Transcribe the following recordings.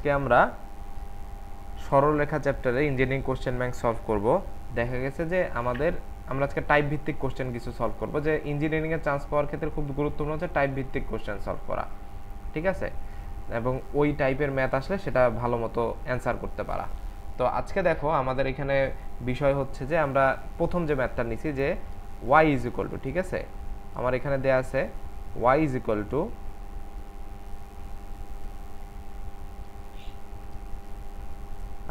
আজকে আমরা সরলরেখা চ্যাপ্টারে ইঞ্জিনিয়ারিং কোশ্চেন ব্যাংক সলভ করব। দেখা গেছে যে আমরা আজকে টাইপ ভিত্তিক কোশ্চেন কিছু সলভ করব, যে ইঞ্জিনিয়ারিং এর চান্স পাওয়ার ক্ষেত্রে খুব গুরুত্বপূর্ণ হচ্ছে টাইপ ভিত্তিক কোশ্চেন সলভ করা, ঠিক আছে, এবং ওই টাইপের ম্যাথ আসলে সেটা ভালো মতো অ্যান্সার করতে পারা। তো আজকে দেখো আমাদের এখানে বিষয় হচ্ছে যে আমরা প্রথম যে ম্যাথটা নিছি যে y ইজ ইকুয়াল টু, ঠিক আছে, আমার এখানে দেয়া আছে y ইজ ইকুয়াল টু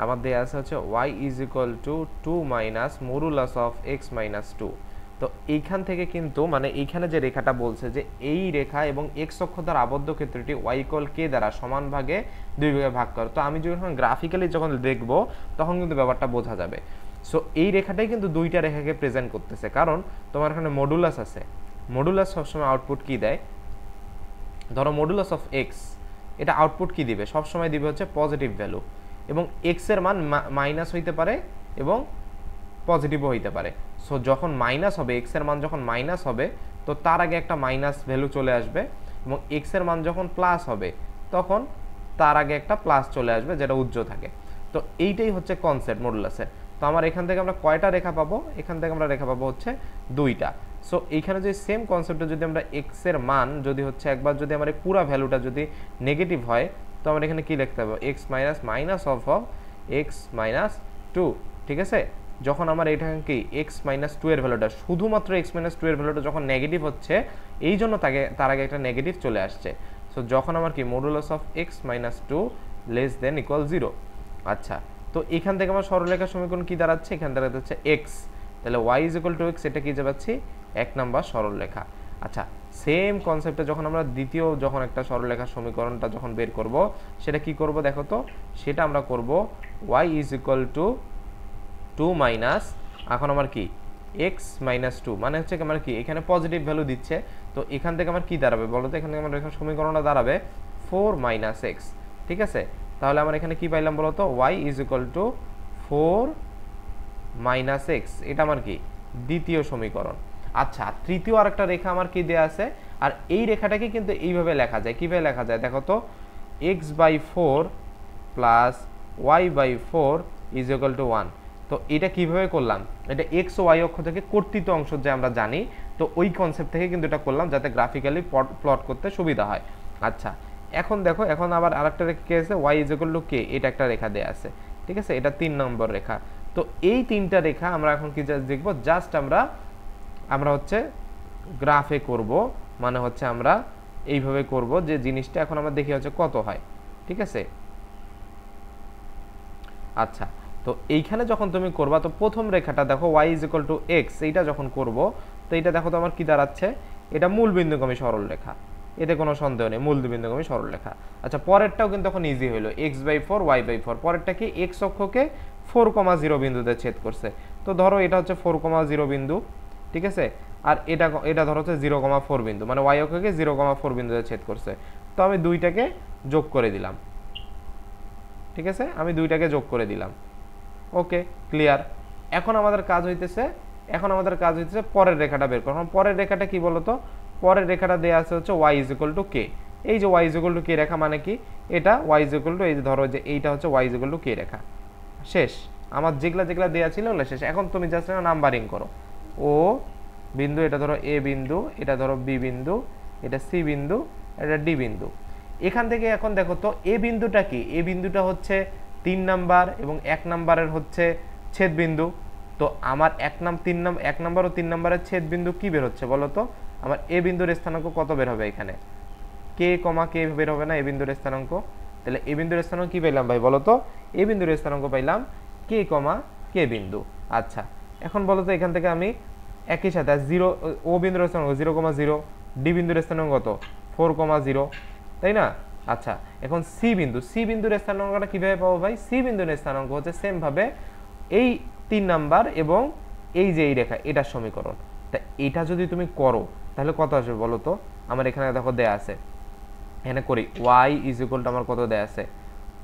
আমার দেয়া আছে হচ্ছে y is equal to 2 minus modulus of x minus 2। তো এইখান থেকে কিন্তু মানে এইখানে যে রেখাটা বলছে যে এই রেখা এবং x অক্ষ দ্বারা আবদ্ধ ক্ষেত্রটি y ইকুয়াল k দ্বারা সমান ভাগে দুই ভাগে ভাগ করে। তো আমি যখন গ্রাফিক্যালি যখন দেখব তখন কিন্তু ব্যাপারটা বোঝা যাবে। সো এই রেখাটাই কিন্তু দুইটা রেখাকে প্রেজেন্ট করতেছে, কারণ তোমার এখানে মডুলাস আছে। মডুলাস সবসময় আউটপুট কি দেয়? ধরো মডুলাস অফ x, এটা আউটপুট কি দিবে? সবসময় দিবে হচ্ছে পজিটিভ ভ্যালু, এবং এক্স এর মান মাইনাস হইতে পারে এবং পজিটিভও হইতে পারে। সো যখন মাইনাস হবে, এক্স এর মান যখন মাইনাস হবে তো তার আগে একটা মাইনাস ভ্যালু চলে আসবে, এবং এক্স এর মান যখন প্লাস হবে তখন তার আগে একটা প্লাস চলে আসবে যেটা উজ্জ্বল থাকে। তো এইটাই হচ্ছে কনসেপ্ট মডুলাসের। তো আমার এখান থেকে আমরা কয়টা রেখা পাবো? এখান থেকে আমরা রেখা পাবো হচ্ছে দুইটা। সো এইখানে যদি সেম কনসেপ্টে যদি আমরা এক্স এর মান যদি হচ্ছে একবার যদি আমার এই পুরো ভ্যালুটা যদি নেগেটিভ হয় তো আমরা এখানে কি লিখতে হবে? X minus minus of x minus two, ঠিক আছে। যখন আমার এটা কি এক্স মাইনাস টু এর ভ্যালুটা শুধুমাত্র এক্স মাইনাস টু এর ভ্যালুটা যখন নেগেটিভ হচ্ছে, এই জন্য তার আগে একটা নেগেটিভ চলে আসছে। সো যখন আমার কি modulus of x minus two less than equal zero. আচ্ছা, তো এখান থেকে আমার সরলরেখার সমীকরণ কি দাঁড়াচ্ছে? এখান থেকে দাঁড়াচ্ছে এক্স, তাহলে y is equal to x, এটা কি যাচ্ছে এক নাম্বার সরলরেখা। আচ্ছা, সেম কনসেপ্টে যখন আমরা দ্বিতীয় যখন একটা সরলরেখার সমীকরণটা যখন বের করব সেটা কি করব দেখো তো, সেটা আমরা করব y is equal to 2 minus, এখন আমার কি x মাইনাস 2, মানে হচ্ছে আমার কি এখানে পজিটিভ ভ্যালু দিচ্ছে। তো এখান থেকে আমার কি দাঁড়াবে বলো তো? এখান থেকে আমার এখানে সমীকরণটা দাঁড়াবে 4 মাইনাস x, ঠিক আছে। তাহলে আমার এখানে কি পাইলাম বলো তো? y is equal to 4 minus x, এটা আমার কি দ্বিতীয় সমীকরণ। আচ্ছা, তৃতীয় আরেকটা রেখা আমার কি দেয়া আছে, আর এই রেখাটাকে কিন্তু এইভাবে লেখা যায়। কিভাবে লেখা যায় দেখো তো? x by 4 plus y by 4 is equal to 1। তো এটা কিভাবে করলাম? এটা x ও y অক্ষ থেকে কর্তৃত অংশ যে আমরা জানি, তো ওই কনসেপ্ট থেকে কিন্তু এটা করলাম যাতে গ্রাফিক্যালি প্লট করতে সুবিধা হয়। আচ্ছা, এখন দেখো, এখন আবার আরেকটা রেখা কি আছে? y is equal two k, এটা একটা রেখা দেয়া আছে, ঠিক আছে, এটা 3 নম্বর রেখা। তো এই তিনটা রেখা আমরা এখন কি দেখবো? জাস্ট আমরা হচ্ছে গ্রাফে করব, মানে হচ্ছে আমরা এইভাবে করব যে জিনিসটা এখন আমরা দেখি হচ্ছে কত হয়, ঠিক আছে। আচ্ছা, তো এইখানে যখন তুমি করবা তো প্রথম রেখাটা দেখো y is equal two x, এইটা যখন করব তো এটা দেখো তো আমার কি দাঁড়াচ্ছে? এটা মূল বিন্দুগামী সরল রেখা, এতে কোনো সন্দেহ নেই, মূল বিন্দুগামী সরল রেখা। আচ্ছা, পরেরটাও কিন্তু এখন ইজি হলো, x বাই 4 y বাই 4, পরেরটা কি x অক্ষকে 4,0 বিন্দুতে ছেদ করছে। তো ধরো এটা হচ্ছে 4,0 বিন্দু, ঠিক আছে, আর এটা ধরো হচ্ছে 0,4 বিন্দু, মানে y অক্ষকে 0,4 বিন্দুতে ছেদ করছে। তো আমি দুইটাকে যোগ করে দিলাম, ঠিক আছে, আমি দুইটাকে যোগ করে দিলাম। ওকে, ক্লিয়ার। এখন আমাদের কাজ হইতেছে পরের রেখাটা বের করা। পরের রেখাটা কি বলতো? পরের রেখাটা দেয়া আছে হচ্ছে y is equal two k। এই যে y is equal two k রেখা মানে কি? এটা y ইজ ইকুয়াল টু, এই যে ধরো যে এইটা হচ্ছে y is equal two k রেখা। শেষ, আমার যেগুলা দেয়া ছিল ওগুলো শেষ। এখন তুমি জাস্ট নাম্বারিং করো। ও বিন্দু, এটা ধরো a বিন্দু, এটা ধরো b বিন্দু, এটা c বিন্দু, এটা d বিন্দু। এখান থেকে এখন দেখো তো এ বিন্দুটা কি? এ বিন্দুটা হচ্ছে 3 নাম্বার এবং 1 নাম্বারের হচ্ছে ছেদ বিন্দু। তো আমার 1 নাম্বার ও 3 নাম্বারের ছেদ বিন্দু কি বের হচ্ছে বলো তো? আমার এ বিন্দুর স্থানাঙ্ক কত বের হবে? এখানে k, k বের হবে না এ বিন্দুর স্থানাঙ্ক। তাহলে এ বিন্দুর স্থানাঙ্ক কি পেলাম ভাই বলো তো? এ বিন্দুর স্থানাঙ্ক পাইলাম k, k বিন্দু। আচ্ছা, এখন বলো তো এখান থেকে আমি একই সাথে ও বিন্দুর স্থানাঙ্ক 0,0, ডি বিন্দুর স্থানাঙ্ক কত? 4,0, তাই না? আচ্ছা, এখন সি বিন্দুর স্থানাঙ্কটা কিভাবে পাবো ভাই? সি বিন্দুর স্থানাঙ্ক হচ্ছে সেম ভাবে এই 3 নাম্বার এবং এই যে এই রেখা, এটার সমীকরণ। তা এটা যদি তুমি করো তাহলে কত আসবে বলো তো? আমার এখানে দেখো দেয়া আছে, এখানে করি y ইজ ইকুয়াল টু আমার কত দেয়া আছে?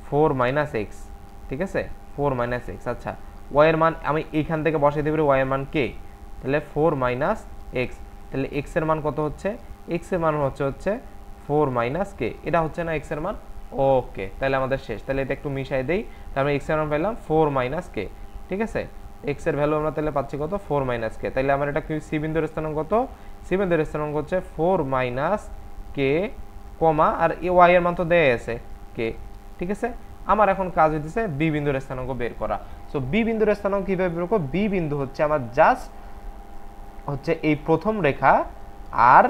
4 মাইনাস x, ঠিক আছে, 4 মাইনাস x। আচ্ছা, y এর মান আমি এইখান থেকে বসাই দিই, y এর মান k, তাহলে 4 মাইনাস x, তাহলে x এর মান কত হচ্ছে? x এর মান হচ্ছে 4 মাইনাস k, এটা হচ্ছে না x এর মান? ওকে, তাহলে আমাদের শেষ। তাহলে এটা একটু মিশাই দেই। তারপরে x এর মান পেলাম 4 - k, ঠিক আছে। x এর ভ্যালু আমরা তাহলে পাচ্ছি কত, 4 - k। তাহলে আমার এটা কি সি বিন্দুর স্থানাঙ্ক কত, সি বিন্দুর স্থানাঙ্ক হচ্ছে 4 - k, কমা আর y এর মান তো দেয়া আছে k, ঠিক আছে। আমার এখন কাজ হইতেছে বি বিন্দুর স্থানাঙ্ক বের করা। সো বি বিন্দুর স্থানাঙ্ক কিভাবে বের করব, বি বিন্দু হচ্ছে আমার জাস্ট হচ্ছে এই প্রথম রেখা আর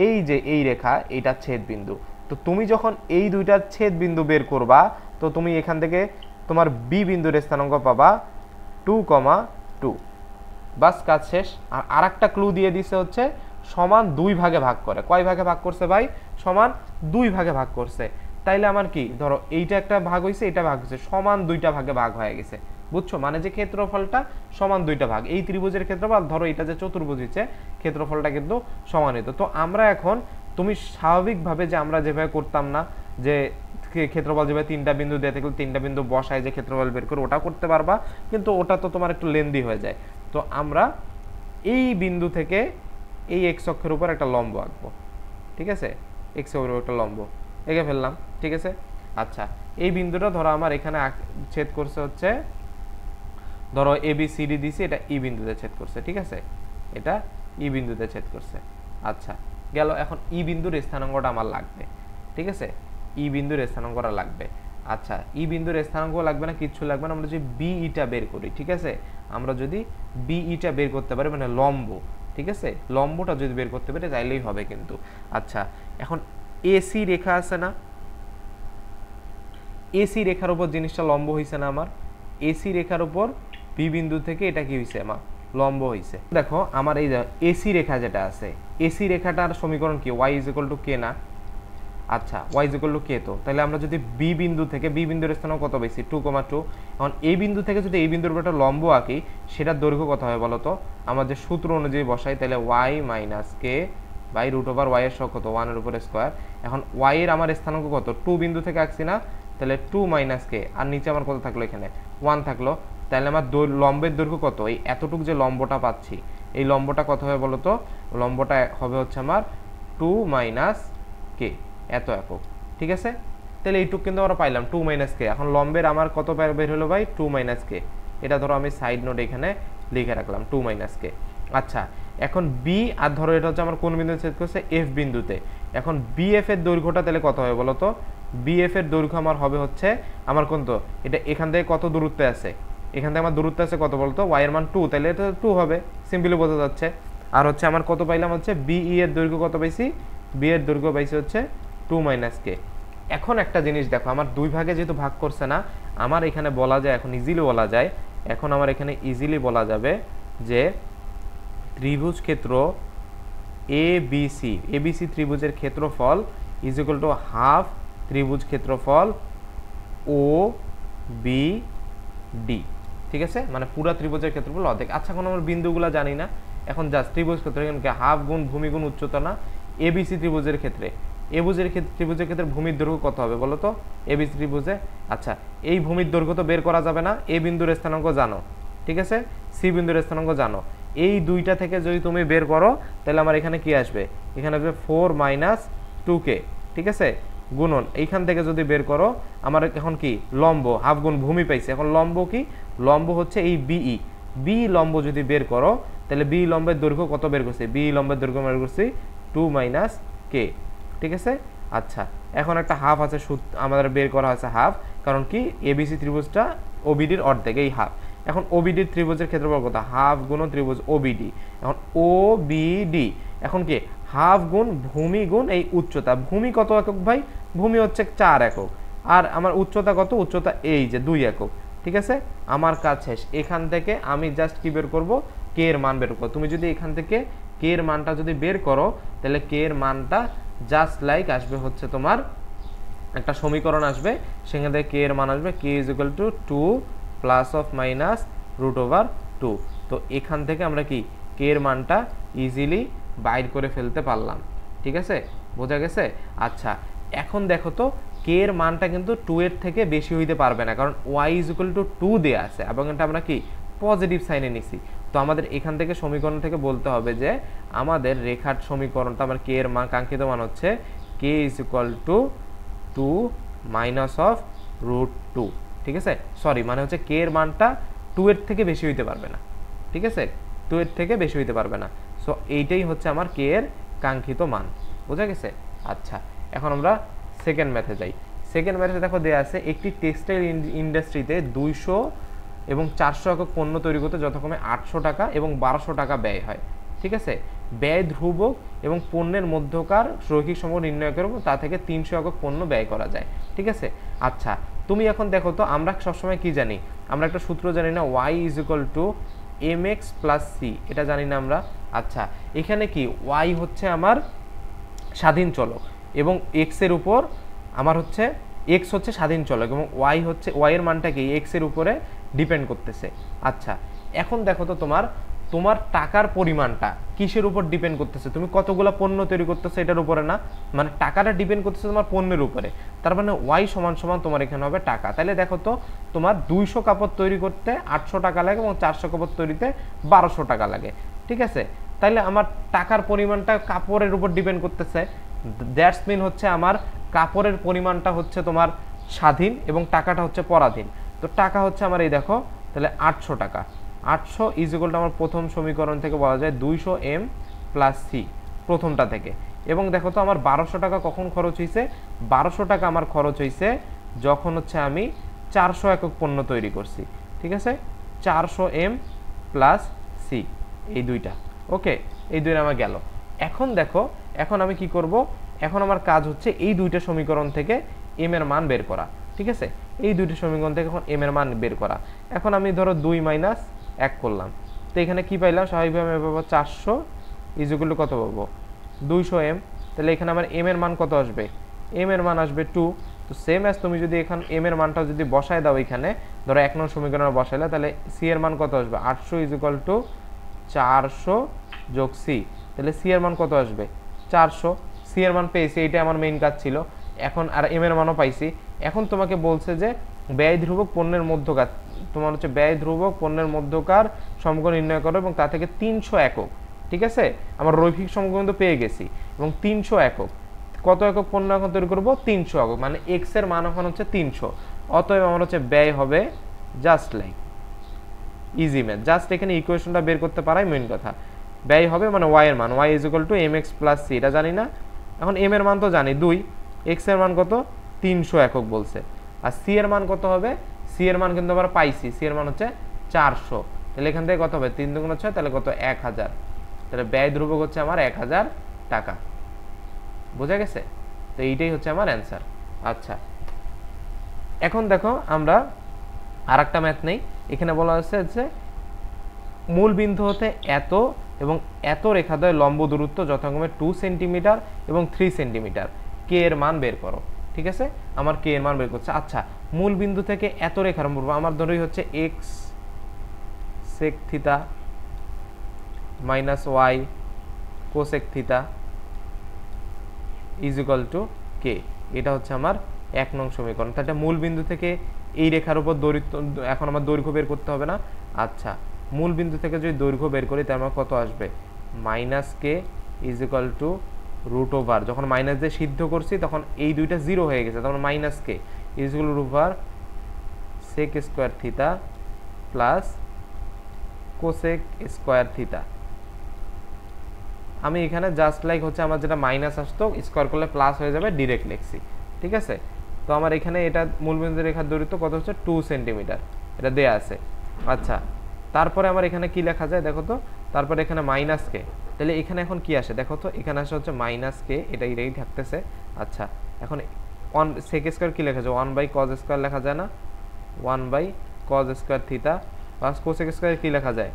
এই যে এই রেখা, এটা ছেদ বিন্দু। তো তুমি যখন এই দুইটার ছেদ বিন্দু বের করবা, তো তুমি এখান থেকে তোমার বি বিন্দুর স্থানাঙ্ক পাবা 2,2। বাস কাজ শেষ। আর আরেকটা ক্লু দিয়ে দিছে হচ্ছে সমান 2 ভাগে ভাগ করে। কয় ভাগে ভাগ করছে ভাই, সমান 2 ভাগে ভাগ করছে। তাইলে আমার কি, ধরো এইটা একটা ভাগ হইছে, এটা ভাগ হইছে, সমান 2টা ভাগে ভাগ হয়ে গেছে, বুঝছো, মানে যে ক্ষেত্রফলটা সমান 2টা ভাগ। এই ত্রিভুজের ক্ষেত্রফল, ধরো এটা যে চতুর্ভুজ হচ্ছে, ক্ষেত্রফলটা কিন্তু সমানিত। তো আমরা এখন, তুমি স্বাভাবিকভাবে যে আমরা যেভাবে করতাম না, যে ক্ষেত্রফল যেভাবে 3টা বিন্দু দিয়ে থাকলে 3টা বিন্দু বসায় যে ক্ষেত্রফল বের করে, ওটা করতে পারবা, কিন্তু ওটা তো তোমার একটু লেন্দি হয়ে যায়। তো আমরা এই বিন্দু থেকে এই এক্স অক্ষের উপর একটা লম্ব আঁকবো, ঠিক আছে, এক্স অক্ষের উপর একটা লম্ব এঁকে ফেললাম, ঠিক আছে। আচ্ছা, এই বিন্দুটা ধরো আমার এখানে ছেদ করছে হচ্ছে, ধরো এ বি সি ডি দিছি, এটা ই বিন্দুতে ছেদ করছে, ঠিক আছে, এটা ই বিন্দুতে ছেদ করছে। আচ্ছা, গেল। এখন ই বিন্দুর স্থানাঙ্কটা আমার লাগবে, ঠিক আছে, ই বিন্দুর স্থানাঙ্কটা লাগবে। আচ্ছা, ই বিন্দুর স্থানাঙ্ক লাগবে না, কিচ্ছু লাগবে না, আমরা যদি বি ইটা বের করি, ঠিক আছে, আমরা যদি বি ইটা বের করতে পারি, মানে লম্ব, ঠিক আছে, লম্বটা যদি বের করতে পারি তাইলেই হবে কিন্তু। আচ্ছা, এখন এসি রেখা আছে না, এসি রেখার উপর জিনিসটা লম্ব হইছে না আমার, এসি রেখার উপর বি বিন্দু থেকে এটা কি হইছে আমার লম্ব হইছে। দেখো আমার এই এসি রেখা যেটা আছে, এসি রেখাটার সমীকরণ কি, y = k না। আচ্ছা, y = k, তো তাহলে আমরা যদি বি বিন্দু থেকে, বি বিন্দুর স্থানাঙ্ক কত বেশি, 2,2। এখন এই বিন্দু থেকে যদি এই বিন্দুর উপর একটা লম্ব আঁকি, সেটার দৈর্ঘ্য কত হবে বলো তো, আমার যে সূত্র অনুযায়ী বসাই, তাহলে y - k বাই √y এর সহগ কত, 1 এর উপরে স্কয়ার। এখন y এর আমার স্থানাঙ্ক কত, 2 বিন্দু থেকে আঁকছি না, তাহলে 2 - k, আর নিচে আমার কত থাকলো, এখানে 1 থাকলো। তাহলে আমার লম্বের দৈর্ঘ্য কত, এই এতটুক যে লম্বটা পাচ্ছি, এই লম্বটা কত হবে বলো তো, লম্বটা হবে হচ্ছে আমার 2 - k, এত একক, ঠিক আছে। তাহলে এইটুক কিন্তু আমরা পাইলাম 2 - k। এখন লম্বের আমার কত বের হলো ভাই, 2 - k। এটা ধরো আমি সাইড নোট এখানে লিখে রাখলাম 2 - k। আচ্ছা, এখন বি, আর ধরো এটা হচ্ছে আমার কোন বিন্দুতে ছেদ করছে, এফ বিন্দুতে। এখন বিএফ এর দৈর্ঘ্যটা তাহলে কত হবে বলো তো, বিএফ এর দৈর্ঘ্য আমার হবে হচ্ছে, আমার কোন তো, এটা এখান থেকে কত দূরত্বে আছে, এখান থেকে আমার দূরত্ব আছে কত বলতো, y এর মান 2, তাহলে এটা 2 হবে, সিম্পলি বোঝা যাচ্ছে। আর হচ্ছে আমার কত পাইলাম হচ্ছে, বিই এর দৈর্ঘ্য কত পাইছি, বি এর দৈর্ঘ্য পাইছি হচ্ছে 2 - k। এখন একটা জিনিস দেখো, আমার 2 ভাগে যেহেতু ভাগ করছে না, আমার এখানে বলা যায়, এখন ইজিলি বলা যায়, এখন আমার এখানে ইজিলি বলা যাবে যে ত্রিভুজ ক্ষেত্র এবিসি ত্রিভুজের ক্ষেত্রফল = হাফ ত্রিভুজ ক্ষেত্রফল ও বি ডি, ঠিক আছে, মানে পুরো ত্রিভুজের ক্ষেত্রফল অর্ধেক। আচ্ছা, এখন আমরা বিন্দুগুলো জানি না, এখন জাস্ট ত্রিভুজ ক্ষেত্র এখানে হাফ গুণ ভূমি গুণ উচ্চতা না, এবিসি ত্রিভুজের ক্ষেত্রে, ত্রিভুজের ক্ষেত্রে ভূমির দৈর্ঘ্য কত হবে বলো তো, এবিসি ত্রিভুজে। আচ্ছা, এই ভূমির দৈর্ঘ্য তো বের করা যাবে না, এ বিন্দুর স্থানাঙ্ক জানো, ঠিক আছে, সি বিন্দুর স্থানাঙ্ক জানো, এই দুইটা থেকে যদি তুমি বের করো, তাহলে আমার এখানে কি আসবে, এখানে আসবে 4 - 2k, ঠিক আছে, গুণন এইখান থেকে যদি বের করো, আমার এখন কি লম্ব, হাফ গুণ ভূমি পাইছে। এখন লম্ব কি, লম্ব হচ্ছে এই বি লম্ব যদি বের করো, তাহলে বি লম্বের দৈর্ঘ্য কত বের করছে, বি লম্বের দৈর্ঘ্য বের করছি 2 - k, ঠিক আছে। আচ্ছা, এখন একটা হাফ আছে, আমাদের বের করা হয়েছে হাফ, কারণ কি এবিসি ত্রিভুজটা ওবিডির অর্ধেক, এই হাফ। এখন ওবিডির ত্রিভুজের ক্ষেত্রফল কত, হাফ গুণ ত্রিভুজ ওবিডি। এখন ওবিডি, এখন কি হাফ গুণ ভূমি গুণ এই উচ্চতা, ভূমি কত একক ভাই, ভূমি হচ্ছে 4 একক, আর আমার উচ্চতা কত, উচ্চতা এই যে 2 একক, ঠিক আছে। আমার কাজ শেষ। এখান থেকে আমি জাস্ট কি বের করব, কে এর মান বের করব। তুমি যদি এখান থেকে কে এর মানটা যদি বের করো, তাহলে কে এর মানটা জাস্ট লাইক আসবে হচ্ছে তোমার একটা সমীকরণ আসবে, সেখান থেকে কে এর মান আসবে k = 2 ± √2। তো এখান থেকে আমরা কি কে এর মানটা ইজিলি বাইর করে ফেলতে পারলাম, ঠিক আছে, বোঝা গেছে। আচ্ছা, এখন দেখো তো কে এর মানটা কিন্তু 2 এর থেকে বেশি হইতে পারবে না, কারণ y = 2 দেয়া আছে, এবং এটা আমরা কি পজিটিভ সাইনে নিছি। তো আমাদের এখান থেকে সমীকরণ থেকে বলতে হবে যে আমাদের রেখার সমীকরণটা, আমার কে এর মান, কাঙ্ক্ষিত মান হচ্ছে k = 2 minus of root two, ঠিক আছে। সরি, মানে হচ্ছে কে এর মানটা 2 এর থেকে বেশি হইতে পারবে না, ঠিক আছে, 2 এর থেকে বেশি হইতে পারবে না। সো এইটাই হচ্ছে আমার কে এর কাঙ্ক্ষিত মান, বোঝা গেছে। আচ্ছা, এখন আমরা সেকেন্ড ম্যাথে যাই। সেকেন্ড ম্যাথে দেখো দেওয়া আছে একটি টেক্সটাইল ইন্ডাস্ট্রিতে 200 এবং 400 একক পণ্য তৈরি করতে যথাক্রমে 800 টাকা এবং 1200 টাকা ব্যয় হয়, ঠিক আছে। ব্যয় ধ্রুবক এবং পণ্যের মধ্যকার রৈখিক সম্পর্ক নির্ণয় করব, তা থেকে 300 একক পণ্য ব্যয় করা যায়, ঠিক আছে। আচ্ছা, তুমি এখন দেখো তো, আমরা সবসময় কি জানি, আমরা একটা সূত্র জানি না, y is equal to mx plus c, এটা জানি না আমরা। আচ্ছা, এখানে কি y হচ্ছে আমার স্বাধীন চলক এবং x এর উপর আমার হচ্ছে x হচ্ছে স্বাধীন চলক এবং y হচ্ছে y এর মানটা কি x এর উপরে ডিপেন্ড করতেছে। আচ্ছা, এখন দেখো তো তোমার টাকার পরিমাণটা কিসের উপর ডিপেন্ড করতেছে, তুমি কতগুলো পণ্য তৈরি করতেছো এটার উপরে না, মানে টাকাটা ডিপেন্ড করতেছে তোমার পণ্যের উপরে। তার মানে y সমান সমান তোমার এখানে হবে টাকা। তাহলে দেখো তো, তোমার 200 কাপড় তৈরি করতে 800 টাকা লাগে এবং 400 কাপড় তৈরিতে 1200 টাকা লাগে, ঠিক আছে। তাহলে আমার টাকার পরিমাণটা কাপড়ের উপর ডিপেন্ড করতেছে, দ্যাটস মিন হচ্ছে আমার কাপড়ের পরিমাণটা হচ্ছে তোমার স্বাধীন এবং টাকাটা হচ্ছে পরাধীন। তো টাকা হচ্ছে আমার এই দেখো, তাহলে 800 টাকা, 800 ইজ ইকুয়াল টু আমার প্রথম সমীকরণ থেকে বলা যায় 200 m প্লাস সি, প্রথমটা থেকে। এবং দেখো তো আমার 1200 টাকা কখন খরচ হয়েছে, 1200 টাকা আমার খরচ হয়েছে যখন হচ্ছে আমি 400 একক পণ্য তৈরি করছি, ঠিক আছে। 400 m প্লাস সি, এই দুইটা, ওকে, এই দুইটা আমার গেল। এখন দেখো, এখন আমি কি করব, এখন আমার কাজ হচ্ছে এই দুইটা সমীকরণ থেকে এম এর মান বের করা, ঠিক আছে। এই দুইটা সমীকরণ থেকে এখন এম এর মান বের করা। এখন আমি ধরো 2 মাইনাস 1 করলাম, তো এখানে কি পাইলাম, স্বাভাবিকভাবে আমি পাবো 400 ইজ ইকুয়াল টু কত পাবো, 200 m। তাহলে এখানে আমার এম এর মান কত আসবে, এম এর মান আসবে 2। তো সেম অ্যাজ তুমি যদি এখানে এম এর মানটা যদি বসায় দাও এখানে, ধরো 1 নং সমীকরণে বসাইলে, তাহলে সি এর মান কত আসবে, 800 ইজ ইকুয়াল টু 400 যোগ সি। তাহলে সি এর মান কত আসবে, 400। সি এর মান পেয়েছি, এইটা আমার মেইন কাজ ছিল। এখন আর এম এর মানও পাইছি। এখন তোমাকে বলছে যে ব্যয় ধ্রুবক পণ্যের মধ্যকার, তোমার হচ্ছে ব্যয় ধ্রুবক পণ্যের মধ্যকার সমকোণ নির্ণয় করো এবং তা থেকে 300 একক, ঠিক আছে। আমার রৈখিক সমকোণ তো পেয়ে গেছি এবং 300 একক, কত একক পণ্য এখন তৈরি করবো, 300 একক, মানে এক্স এর মান এখন হচ্ছে 300। অতএব আমার হচ্ছে ব্যয় হবে just like easy math, just এখানে ইকুয়েশনটা বের করতে পারাই মেইন কথা। ব্যয় হবে মানে ওয়াই এর মান, y is equal to m x plus c, এটা জানি না। এখন এম এর মান তো জানি 2, এক্স এর মান কত 300 একক বলছে, আর সি এর মান কত হবে, সি এর মান কিন্তু আমরা পাইছি, সি এর মান হচ্ছে 400। তাহলে এখান থেকে কত হবে, 3 দুগুণ 6, তাহলে কত 1000। তাহলে ব্যয় ধ্রুবক হচ্ছে আমার 1000 টাকা, বোঝা গেছে। তো এইটাই হচ্ছে আমার অ্যান্সার। আচ্ছা, এখন দেখো আমরা আর একটা ম্যাথ নেই। এখানে বলা হচ্ছে যে মূল বিন্দু হতে এত এবং এত রেখাদ্বয় লম্ব দূরত্ব যথাক্রমে 2 সেন্টিমিটার এবং 3 সেন্টিমিটার, কে এর মান বের করো, ঠিক আছে। আমার কে এর মান বের করছে। আচ্ছা, মূল বিন্দু থেকে এত রেখার আমার ধরেই হচ্ছে X sec theta minus Y cosec theta is equal to K, এটা হচ্ছে আমার 1 নং সমীকরণ। তাহলে মূল বিন্দু থেকে এই রেখার উপর দৈর্ঘ্য, এখন আমার দৈর্ঘ্য বের করতে হবে না। আচ্ছা, মূল বিন্দু থেকে যদি দৈর্ঘ্য বের করি তার মানে কত আসবে, minus k is equal to root over, যখন মাইনাস দিয়ে সিদ্ধ করছি তখন এই দুইটা 0 হয়ে গেছে, তখন minus k is equal to root over sec square theta plus cosec square theta. আমি এখানে জাস্ট লাইক হচ্ছে আমার যেটা মাইনাস আসতো স্কোয়ার করলে প্লাস হয়ে যাবে, ডিরেক্ট লিখছি, ঠিক আছে। তো আমার এখানে এটা মূলবিন্দু রেখার দূরত্ব কত হচ্ছে 2 সেন্টিমিটার, এটা দেয়া আছে। আচ্ছা, তারপরে আমার এখানে কি লেখা যায় দেখো তো, তারপরে এখানে মাইনাস কে, তাহলে এখানে এখন কি আসে দেখো তো, এখানে আসে হচ্ছে মাইনাস কে, এটাই থাকতেছে। আচ্ছা, এখন 1 সেক স্কোয়ার কি লেখা যায়, 1 বাই কজ স্কোয়ার লেখা যায় না, 1 by cos square theta, plus cosec square কি লেখা যায়,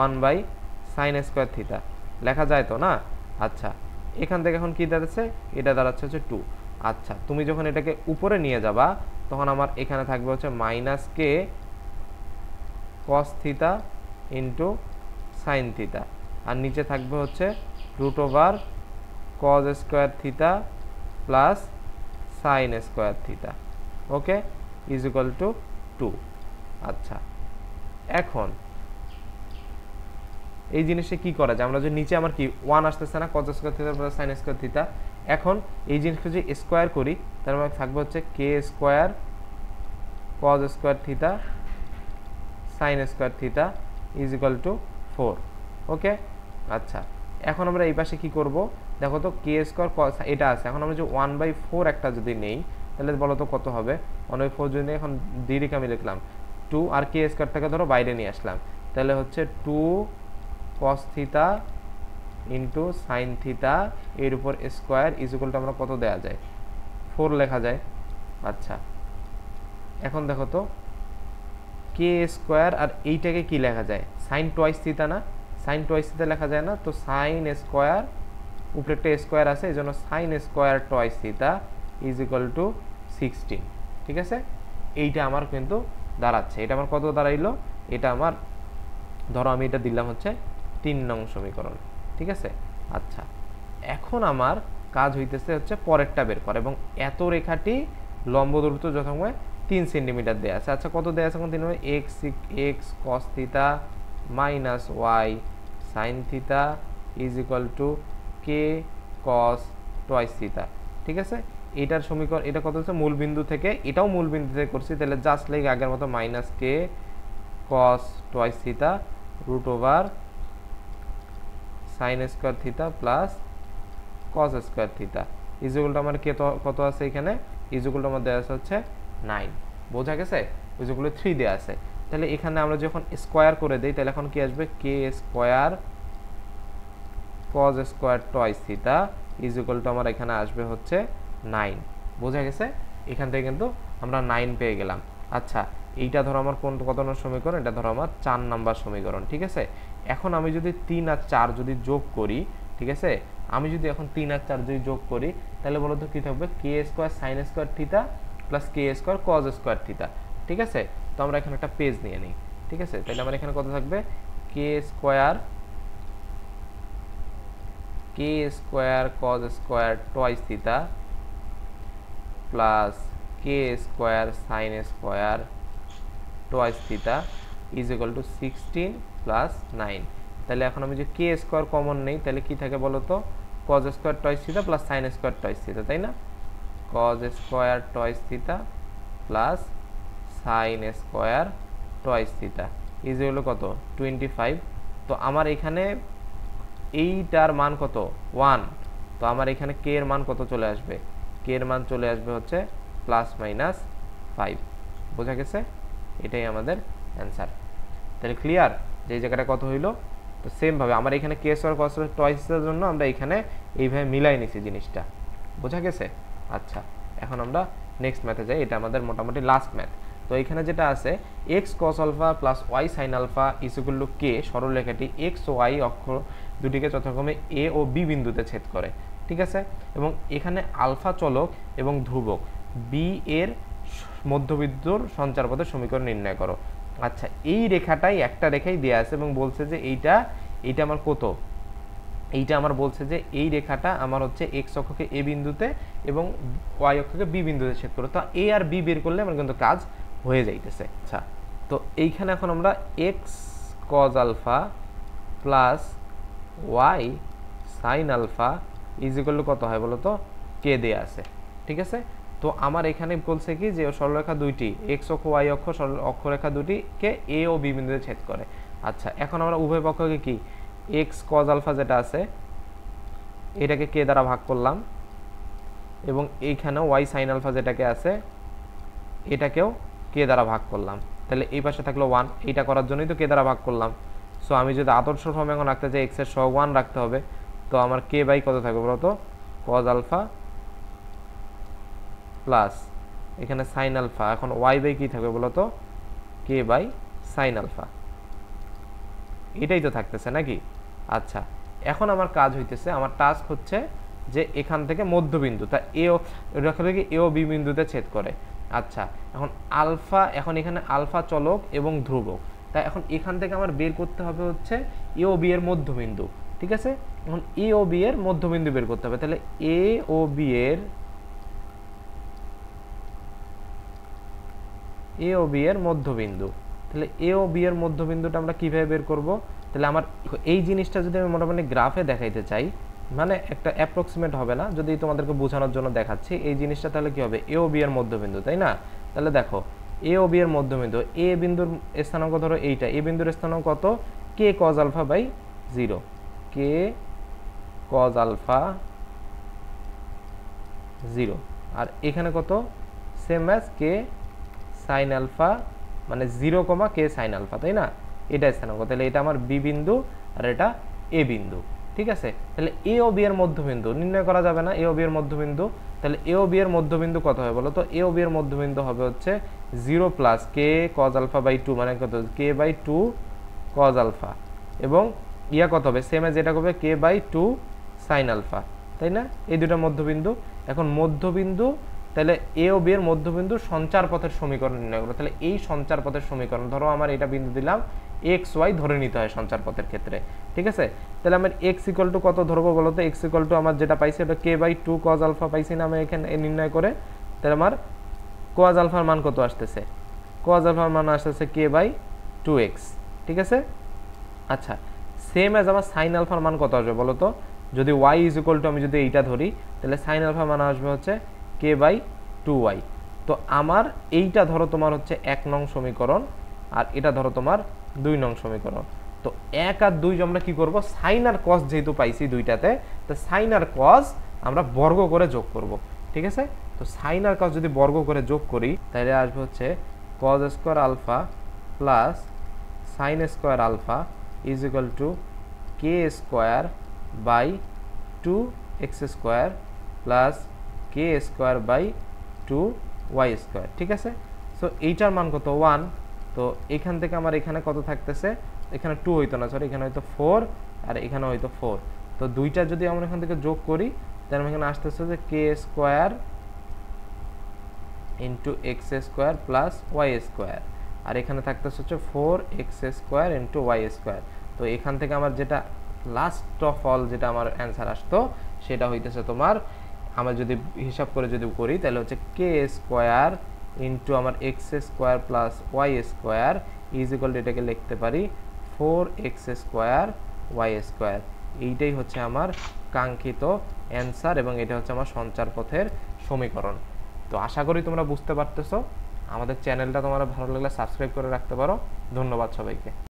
1 বাই সাইন স্কোয়ার থিতা লেখা যায় তো না। আচ্ছা, এখান থেকে এখন কি দাঁড়াচ্ছে, এটা দাঁড়াচ্ছে হচ্ছে 2। আচ্ছা, তুমি যখন এটাকে উপরে নিয়ে যাবা তখন আমার এখানে থাকবে হচ্ছে minus k cos theta into sine theta, আর নিচে থাকবে হচ্ছে root over cos square theta plus sine square theta, okay, is equal to 2। আচ্ছা, এখন এই জিনিসে কি করা যায়, আমরা যে নিচে আমার কি 1 আসতেছে না, cos square theta plus sin square theta, এখন এই জিনিসকে যদি স্কোয়ার করি তার মানে থাকবে হচ্ছে কে square cos square theta sine square theta is equal to 4। Okay, আচ্ছা এখন আমরা এই পাশে কি করব, দেখো তো কে স্কোয়ার এটা আছে, এখন আমরা যে 1/4 একটা যদি নেই তাহলে বলো তো কত হবে। 1/4 যদি নেই, এখন ডিরেক্ট আমি লিখলাম 2 আর কে স্কোয়ারটাকে ধরো বাইরে নিয়ে আসলাম, তাহলে হচ্ছে 2 cos theta into sine theta এর উপর স্কোয়ার ইজ ইকুয়াল টু আমরা কত দেওয়া যায় 4 লেখা যায়। আচ্ছা এখন দেখো তো কে স্কোয়ার আর এইটাকে কি লেখা যায়, সাইন টোয়াইস থিটা না, সাইন টোয়াইস থিটা লেখা যায় না, তো সাইন স্কোয়ার উপরে একটা স্কোয়ার আছে এই জন্য sign square twice theta is equal to 16। ঠিক আছে, এইটা আমার কিন্তু দাঁড়াচ্ছে, এটা আমার কত দাঁড়াইলো, এটা আমার ধরো আমি এটা দিলাম হচ্ছে 3 নং সমীকরণ। ঠিক আছে, আচ্ছা এখন আমার কাজ হইতেছে হচ্ছে পরেরটা বের করা, এবং এত রেখাটি লম্ব দূরত্ব যথাক্রমে 3 সেন্টিমিটার দেওয়া আছে। আচ্ছা কত দেওয়া আছে এখন 3 x x cos theta minus y sine theta is equal to k cos twice theta. ঠিক আছে, এটার সমীকরণ এটা কত হচ্ছে মূল বিন্দু থেকে, এটাও মূল বিন্দু থেকে করছি, তাহলে জাস্ট লাইক আগের মতো minus k cos twice theta root over sine square theta plus cos square theta is equal to আমার কত আছে এখানে, ইজ ইকুয়াল টু আমার দেওয়া আছে হচ্ছে 9। বোঝা গেছে, ইজ ইকুয়াল টু 3 দেওয়া আছে। তাহলে এখানে আমরা যখন স্কোয়ার করে দিই তাহলে এখন কি আসবে, K square cos square twice theta is equal to আমার এখানে আসবে হচ্ছে 9। বোঝা গেছে, এখান থেকে কিন্তু আমরা 9 পেয়ে গেলাম। আচ্ছা এইটা ধরো আমার কত নম্বর সমীকরণ, এটা ধরো আমার 4 নাম্বার সমীকরণ। ঠিক আছে, এখন আমি যদি 3 আর 4 যদি যোগ করি, ঠিক আছে আমি যদি এখন 3 আর 4 যদি যোগ করি তাহলে বলো তো কি থাকবে, K square sine square theta plus কে স্কোয়ার কজ স্কোয়ার থিটা। ঠিক আছে, তো আমরা এখানে একটা পেজ নিয়ে নিই। ঠিক আছে, তাহলে আমার এখানে কত থাকবে, K square cos square twice theta plus K square sine square twice theta is equal to 16 plus 9। তাহলে এখন আমি যে কে স্কোয়ার কমন নেই তাহলে কি থাকে বলো তো, cause square twice theta plus sine square twice theta, তাই না, cause square twice theta plus sine square twice theta is equal to কত 25। তো আমার এখানে এইটার মান কত 1, তো আমার এখানে কে এর মান কত চলে আসবে, কে এর মান চলে আসবে হচ্ছে প্লাস মাইনাস 5। বোঝা গেছে, এটাই আমাদের অ্যান্সার। তাহলে ক্লিয়ার যে এই জায়গাটা কত হইলো। তো সেম ভাবে আমার এখানে কে স্কয়ার কস টয়েসের জন্য আমরা এখানে এইভাবে মিলাই নিছি জিনিসটা। বোঝা গেছে, আচ্ছা এখন আমরা নেক্সট ম্যাথে যাই, এটা আমাদের মোটামুটি লাস্ট ম্যাথ। তো এখানে যেটা আছে X cos alpha plus Y sine alpha is equal to K, সরলরেখাটি এক্স ও ওয়াই অক্ষ দুটিকে যথাক্রমে এ ও বি বিন্দুতে ছেদ করে। ঠিক আছে, এবং এখানে আলফা চলক এবং ধ্রুবক বি এর মধ্যবিন্দুর সঞ্চারপথের সমীকরণ নির্ণয় করো। আচ্ছা এই রেখাটাই একটা রেখাই দেওয়া আছে এবং বলছে যে এইটা আমার কত, এইটা আমার বলছে যে এই রেখাটা আমার হচ্ছে এক্স অক্ষকে এ বিন্দুতে এবং ওয়াই অক্ষকে বি বিন্দুতে ছেদ করো। তো এ আর বি বের করলে আমার কিন্তু কাজ হয়ে যাইতেছে। আচ্ছা তো এইখানে এখন আমরা x cos alpha plus Y sine alpha is equal to কত হয় বলো তো, কে দেয়া আছে। ঠিক আছে, তো আমার এখানে বলছে কি যে সরলরেখা দুইটি এক্স অক্ষ ওয়াই অক্ষ অক্ষরেখা দুটিকে এ ও বি বিন্দুতে ছেদ করে। আচ্ছা এখন আমরা উভয় পক্ষকে কি এক্স কজ আলফা যেটা আছে এটাকে কে দ্বারা ভাগ করলাম এবং এইখানেও ওয়াই সাইন আলফা যেটাকে আছে এটাকেও কে দ্বারা ভাগ করলাম। তাহলে এই পাশে থাকলো 1, এইটা করার জন্যই তো কে দ্বারা ভাগ করলাম। সো আমি যদি আদর্শ ফর্মে এখন রাখতে চাই এক্সের সহ 1 রাখতে হবে, তো আমার কে বাই কত থাকবে বলতো, কজ আলফা প্লাস এখানে সাইন আলফা, এখন ওয়াই বাই কি থাকবে বলতো, কে বাই সাইন আলফা, এটাই তো থাকতেছে নাকি। আচ্ছা এখন আমার কাজ হইতেছে, আমার টাস্ক হচ্ছে যে এখান থেকে মধ্যবিন্দু তা এও রেখা থেকে এও বি বিন্দুতে ছেদ করে। আচ্ছা এখন আলফা, এখন এখানে আলফা চলক এবং ধ্রুবক, তাই এখন এখান থেকে আমার বের করতে হবে হচ্ছে এ ও বি এর মধ্যবিন্দু। ঠিক আছে, এখন এ ও বি এর মধ্যবিন্দু বের করতে হবে, তাহলে এ ও বি এর মধ্যবিন্দু, তাহলে এ ও বি এর মধ্যবিন্দুটা আমরা কিভাবে বের করব, তাহলে আমার এই জিনিসটা যদি আমি মোটামুটি গ্রাফে দেখাইতে চাই মানে একটা অ্যাপ্রক্সিমেট হবে না, যদি তোমাদেরকে বোঝানোর জন্য দেখাচ্ছি এই জিনিসটা, তাহলে কি হবে এ ও বি এর মধ্যবিন্দু, তাই না? তাহলে দেখো এ ও বি এর মধ্যবিন্দু, এ বিন্দুর স্থানাঙ্ক ধরো এইটা, এ বিন্দুর স্থানাঙ্ক কত, K cos alpha by 0, K cos alpha 0, আর এখানে কত, same as K sine alpha, মানে 0, কে সাইন আলফা, তাই না? এটা স্থানাঙ্ক, তাহলে এটা আমার বি বিন্দু আর এটা এ বিন্দু, ঠিক আছে? তাহলে এ ও বি এর মধ্যবিন্দু নির্ণয় করা যাবে না, এ ও বি এর মধ্যবিন্দু, তাহলে এ ও বি এর মধ্যবিন্দু কত হবে বলো তো? এ ও বি এর মধ্যবিন্দু হবে হচ্ছে 0 plus k cos alpha by 2, মানে কত, কে বাই 2 কজ আলফা, এবং ইয়া কত হবে, সেম এজ এটা হবে কে বাই 2 সাইন আলফা, তাই না? এই দুটো মধ্যবিন্দু। এখন মধ্যবিন্দু, তাহলে এ ও বি এর মধ্যবিন্দু সঞ্চার পথের সমীকরণ নির্ণয় করো। তাহলে এই সঞ্চার পথের সমীকরণ, ধরো আমার এটা বিন্দু দিলাম, এক্স ওয়াই ধরে নিতে হয় সঞ্চার পথের ক্ষেত্রে, ঠিক আছে? তাহলে আমার এক্স ইকুয়াল টু কত ধরবো বলো তো? এক্স ইকুয়াল টু আমার যেটা পাইছি ওটা কে বাই 2 কজ আলফা পাইছি না আমি এখানে নির্ণয় করে। তাহলে আমার কজ আলফার মান কত আসতেছে? কজ আলফার মান আসতেছে কে বাই 2x, ঠিক আছে? আচ্ছা, সেম অ্যাজ আমার সাইন আলফার মান কত আসবে বলো তো? যদি y ইজ ইকুয়াল টু আমি যদি এইটা ধরি, তাহলে সাইন আলফার মান আসবে হচ্ছে কে বাই 2y। তো আমার এইটা ধরো তোমার হচ্ছে 1 নং সমীকরণ, আর এটা ধরো তোমার 2 নং সমীকরণ। তো 1 আর 2 আমরা কি করব, সাইন আর কস যেহেতু পাইছি দুইটাতে, তো সাইন আর কস আমরা বর্গ করে যোগ করব, ঠিক আছে? তো সাইন আর কস যদি বর্গ করে যোগ করি, তাহলে আসবে হচ্ছে cos square alpha plus sine square alpha is equal to k square by 2x square plus K square by 2y square, ঠিক আছে? সো এইটার মান কত, 1। তো এখান থেকে আমার এখানে কত থাকতেছে, এখানে 2 হইতো না, সরি এখানে হয়তো 4 আর এখানে হয়তো 4। তো দুইটা যদি আমরা এখান থেকে যোগ করি, তাহলে এখানে আসতেছে যে K square into X square plus Y square, আর এখানে থাকতেছে হচ্ছে 4x square into Y square. তো এখান থেকে আমার যেটা লাস্ট অফ অল যেটা আমার অ্যান্সার আসতো, সেটা হইতেছে তোমার, আমরা যদি হিসাব করে যদি করি, তাহলে হচ্ছে কে স্কোয়ার ইন্টু আমার x square plus Y square is equal to, এটাকে লিখতে পারি 4x স্কোয়ার ওয়াই স্কোয়ার। এইটাই হচ্ছে আমার কাঙ্ক্ষিত অ্যান্সার, এবং এটা হচ্ছে আমার সঞ্চার পথের সমীকরণ। তো আশা করি তোমরা বুঝতে পারতেছো। আমাদের চ্যানেলটা তোমার ভালো লাগলে সাবস্ক্রাইব করে রাখতে পারো। ধন্যবাদ সবাইকে।